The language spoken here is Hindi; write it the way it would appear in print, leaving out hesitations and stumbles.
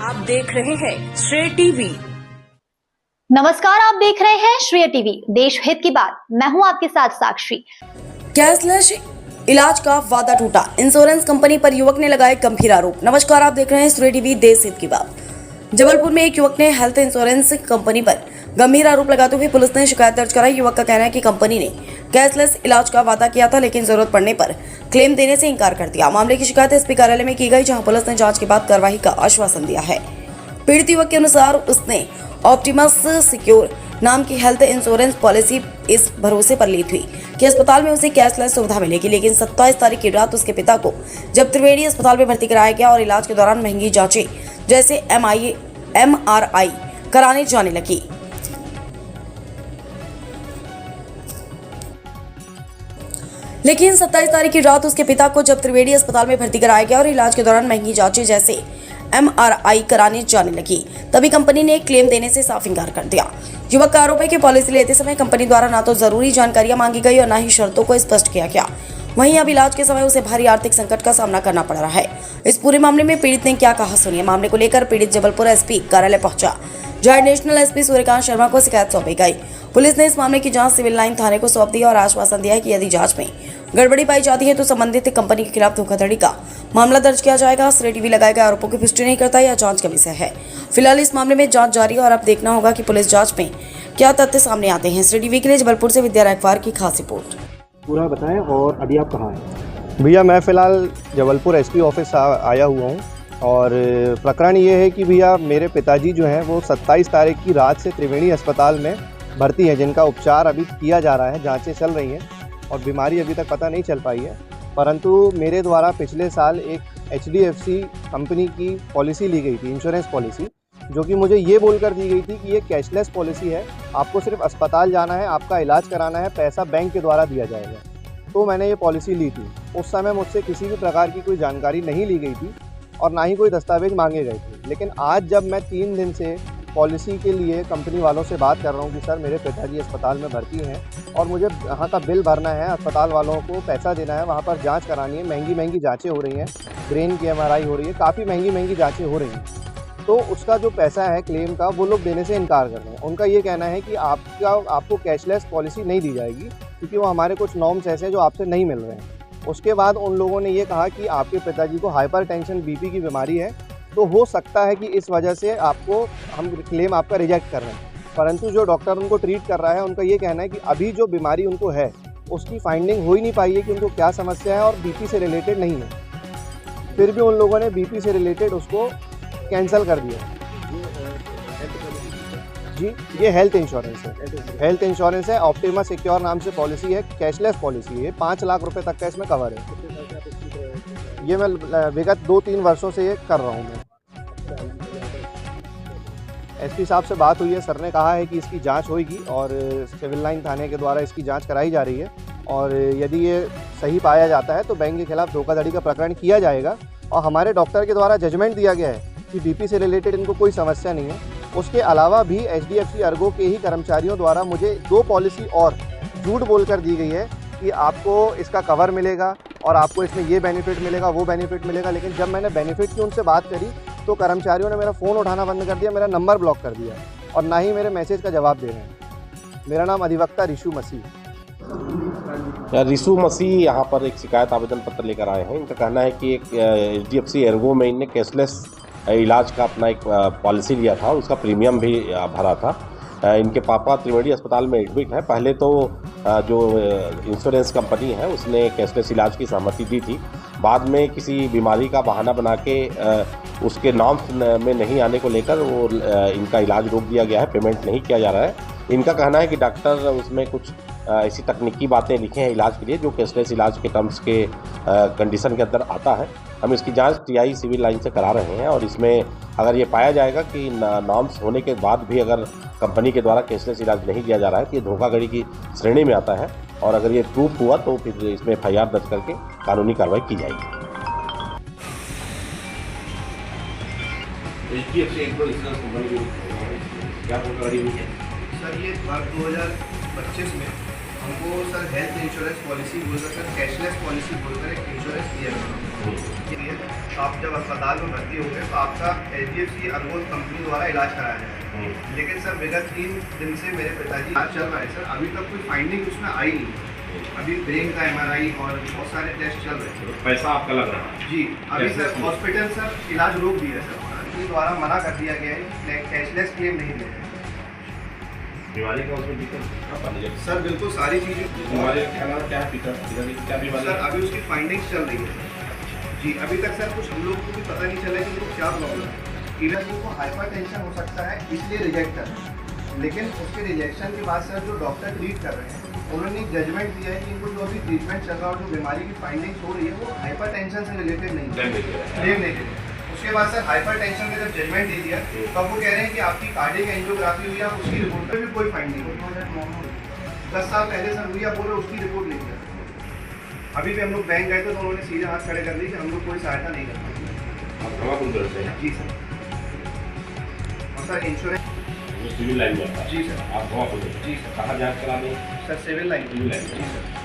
आप देख रहे हैं श्रेय टीवी। नमस्कार, आप देख रहे हैं श्रेय टीवी, देश हित की बात। मैं हूं आपके साथ साक्षी। कैशलेस इलाज का वादा टूटा, इंश्योरेंस कंपनी पर युवक ने लगाए गंभीर आरोप। नमस्कार, आप देख रहे हैं श्रेय टीवी, देश हित की बात। जबलपुर में एक युवक ने हेल्थ इंश्योरेंस कंपनी पर गंभीर आरोप लगाते हुए पुलिस ने शिकायत दर्ज कराई। युवक का कहना है कि कंपनी ने कैशलेस इलाज का वादा किया था, लेकिन जरूरत पड़ने पर क्लेम देने से इनकार कर दिया। मामले की शिकायत एसपी कार्यालय में की गई, जहां पुलिस ने जांच के बाद कार्रवाई का आश्वासन दिया है। पीड़ित युवक के अनुसार उसने ऑप्टिमस सिक्योर नाम की हेल्थ इंश्योरेंस पॉलिसी इस भरोसे पर ली थी कि अस्पताल में उसे कैशलेस सुविधा मिलेगी, लेकिन 27 तारीख की रात उसके पिता को जब त्रिवेणी अस्पताल में भर्ती कराया गया और इलाज के दौरान महंगी जांचें जैसे MRI कराने जाने लगी। लेकिन 27 तारीख की रात उसके पिता को जब त्रिवेणी अस्पताल में भर्ती कराया गया और इलाज के दौरान महंगी जांचें जैसे MRI कराने जाने लगी, तभी कंपनी ने क्लेम देने से साफ इंकार कर दिया। युवक का आरोप है कि पॉलिसी लेते समय कंपनी द्वारा ना तो जरूरी जानकारियां मांगी गई और न ही शर्तों को स्पष्ट किया गया। वहीं अब इलाज के समय उसे भारी आर्थिक संकट का सामना करना पड़ रहा है। इस पूरे मामले में पीड़ित ने क्या कहा, सुनिए। मामले को लेकर पीड़ित जबलपुर एसपी कार्यालय पहुंचा, जहां एडिशनल एसपी सूर्यकांत शर्मा को शिकायत सौंपी गई। पुलिस ने इस मामले की जांच सिविल लाइन थाने को सौंप दी और आश्वासन दिया है कि यदि जांच में गड़बड़ी पाई जाती है तो संबंधित कंपनी के खिलाफ धोखाधड़ी का मामला दर्ज किया जाएगा। श्रेय टीवी लगाए गए आरोपों की पुष्टि नहीं करता, यह जांच का विषय है। फिलहाल इस मामले में जांच जारी है और अब देखना होगा कि पुलिस जांच में क्या तथ्य सामने आते हैं। श्रेय टीवी के लिए जबलपुर से विद्या रायकवार की खास रिपोर्ट। पूरा बताएं, और अभी आप कहाँ हैं? भैया मैं फ़िलहाल जबलपुर एसपी ऑफिस आया हुआ हूँ और प्रकरण ये है कि भैया मेरे पिताजी जो हैं वो 27 तारीख की रात से त्रिवेणी अस्पताल में भर्ती हैं, जिनका उपचार अभी किया जा रहा है, जांचें चल रही हैं और बीमारी अभी तक पता नहीं चल पाई है। परंतु मेरे द्वारा पिछले साल एक HDFC कंपनी की पॉलिसी ली गई थी, इंश्योरेंस पॉलिसी, जो कि मुझे ये बोलकर दी गई थी कि ये कैशलेस पॉलिसी है, आपको सिर्फ अस्पताल जाना है, आपका इलाज कराना है, पैसा बैंक के द्वारा दिया जाएगा। तो मैंने ये पॉलिसी ली थी। उस समय मुझसे किसी भी प्रकार की कोई जानकारी नहीं ली गई थी और ना ही कोई दस्तावेज मांगे गए थे। लेकिन आज जब मैं 3 दिन से पॉलिसी के लिए कंपनी वालों से बात कर रहा हूँ कि सर मेरे पिताजी अस्पताल में भर्ती हैं और मुझे यहाँ का बिल भरना है, अस्पताल वालों को पैसा देना है, वहाँ पर जांच करानी है, महंगी महंगी जांचें हो रही हैं, ब्रेन की MRI हो रही है, काफ़ी महंगी महंगी जांचें हो रही हैं, तो उसका जो पैसा है क्लेम का वो लोग देने से इनकार कर रहे हैं। उनका ये कहना है कि आपको कैशलेस पॉलिसी नहीं दी जाएगी क्योंकि वो हमारे कुछ नॉर्म्स ऐसे हैं जो आपसे नहीं मिल रहे हैं। उसके बाद उन लोगों ने ये कहा कि आपके पिताजी को हाइपरटेंशन BP की बीमारी है, तो हो सकता है कि इस वजह से हम क्लेम आपका रिजेक्ट कर रहे हैं। परंतु जो डॉक्टर उनको ट्रीट कर रहा है उनका ये कहना है कि अभी जो बीमारी उनको है उसकी फाइंडिंग हो ही नहीं पाई है कि उनको क्या समस्या है और BP से रिलेटेड नहीं है। फिर भी उन लोगों ने BP से रिलेटेड उसको कैंसिल कर दिया। जी, ये हेल्थ इंश्योरेंस है, हेल्थ इंश्योरेंस है, ऑप्टिमस सिक्योर नाम से पॉलिसी है, कैशलेस पॉलिसी है, 5 लाख रुपए तक का इसमें कवर है। ये मैं विगत 2-3 वर्षों से ये कर रहा हूँ। मैं एसपी साहब से बात हुई है, सर ने कहा है कि इसकी जांच होगी और सिविल लाइन थाने के द्वारा इसकी जांच कराई जा रही है और यदि ये सही पाया जाता है तो बैंक के खिलाफ धोखाधड़ी का प्रकरण किया जाएगा और हमारे डॉक्टर के द्वारा जजमेंट दिया गया है कि BP से रिलेटेड इनको कोई समस्या नहीं है। उसके अलावा भी HDFC अर्गो के ही कर्मचारियों द्वारा मुझे 2 पॉलिसी और झूठ बोलकर दी गई है कि आपको इसका कवर मिलेगा और आपको इसमें ये बेनिफिट मिलेगा, वो बेनिफिट मिलेगा। लेकिन जब मैंने बेनिफिट की उनसे बात करी तो कर्मचारियों ने मेरा फ़ोन उठाना बंद कर दिया, मेरा नंबर ब्लॉक कर दिया और ना ही मेरे मैसेज का जवाब दे रहे हैं। मेरा नाम अधिवक्ता रिशु मसीह। रिशु मसीह यहाँ पर एक शिकायत आवेदन पत्र लेकर आए हैं। इनका कहना है कि एक HDFC अर्गो में इनने कैशलेस इलाज का अपना एक पॉलिसी लिया था, उसका प्रीमियम भी भरा था। इनके पापा त्रिवेणी अस्पताल में एडमिट है। पहले तो जो इंश्योरेंस कंपनी है उसने कैशलेस इलाज की सहमति दी थी, बाद में किसी बीमारी का बहाना बना के उसके नॉर्म्स में नहीं आने को लेकर वो इनका इलाज रोक दिया गया है, पेमेंट नहीं किया जा रहा है। इनका कहना है कि डॉक्टर उसमें कुछ ऐसी तकनीकी बातें लिखे हैं इलाज के लिए जो कैशलेस इलाज के टर्म्स के कंडीशन के अंदर आता है। हम इसकी जांच TI सिविल लाइन से करा रहे हैं और इसमें अगर ये पाया जाएगा कि नॉर्म्स होने के बाद भी अगर कंपनी के द्वारा कैशलेस इलाज नहीं दिया जा रहा है तो ये धोखाधड़ी की श्रेणी में आता है और अगर ये प्रूफ हुआ तो फिर इसमें FIR दर्ज करके कानूनी कार्रवाई की जाएगी। सर ये वर्ष 2025 में हमको सर हेल्थ इंश्योरेंस पॉलिसी बोलकर सर कैशलेस पॉलिसी बोलकर एक इंश्योरेंस दिया गया। आप जब अस्पताल में भर्ती होंगे तो आपका HDFC अर्गो कंपनी द्वारा इलाज कराया जाएगा। लेकिन सर विगत 3 दिन से मेरे पिताजी इलाज चल रहा है सर, अभी तक कोई फाइंडिंग उसमें आई नहीं। अभी ब्रेन का MRI और बहुत सारे टेस्ट चल रहे हैं। पैसा आपका लग रहा है जी, अभी सर हॉस्पिटल सर इलाज रोक दिया है सर, उनके द्वारा मना कर दिया गया है, कैशलेस क्लेम नहीं दिया है। बीमारी का उसमें दिक्कत सर बिल्कुल सारी चीज़ें बीमारी का क्या है पिताजी क्या बीमारी सर अभी उसकी फाइंडिंग्स चल रही है जी। अभी तक सर कुछ हम लोग को भी पता नहीं चला कि उनको क्या प्रॉब्लम है। इवन उनको हाइपरटेंशन हो सकता है इसलिए रिजेक्ट कर रहे हैं, लेकिन उसके रिजेक्शन के बाद सर जो डॉक्टर ट्रीट कर रहे हैं उन्होंने जजमेंट दिया है कि इनको जो अभी ट्रीटमेंट चल रहा है और जो बीमारी की फाइंडिंग्स हो रही है वो हाइपरटेंशन से रिलेटेड नहीं है, क्लेम नहीं दे। उसके बाद सर हाइपरटेंशन का जब जजमेंट दे दिया तब वो कह रहे हैं कि आपकी कार्डियक एंजियोग्राफी हुई है, उसकी रिपोर्ट में भी कोई फाइंडिंग नहीं। 10 साल पहले सर हुई, बोल रहे उसकी रिपोर्ट नहीं है। अभी भी हम लोग बैंक गए थे तो उन्होंने सीधे हाथ खड़े कर दिए कि हम लोग कोई सहायता नहीं करते। जी सर, और सर इंश्योरेंस सिविल लाइन में जी सर, आप जी सर, कहाँ जांच करा दें sir civil line civil line जी सर।